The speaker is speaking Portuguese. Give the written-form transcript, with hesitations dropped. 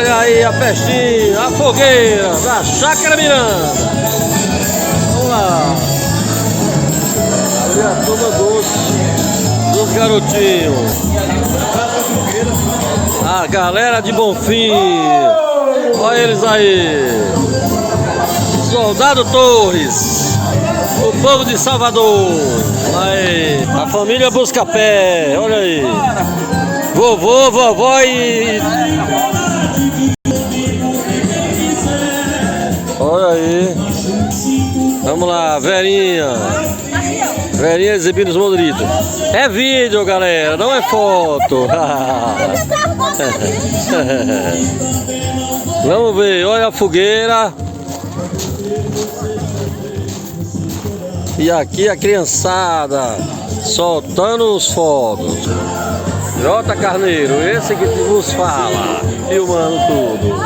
Olha aí a festinha, a fogueira da Chácara Miranda. Vamos lá. Ali a turma dos garotinhos. A galera de Bonfim. Olha eles aí. Soldado Torres. O povo de Salvador. Aí. A família Buscapé. Olha aí. Vovô, vovó e... Olha aí. Vamos lá, Verinha. Verinha exibindo os modelitos. É vídeo, galera, não é foto. Vamos ver, olha a fogueira. E aqui a criançada soltando os fogos. Jota Carneiro, esse que vos fala, filmando tudo.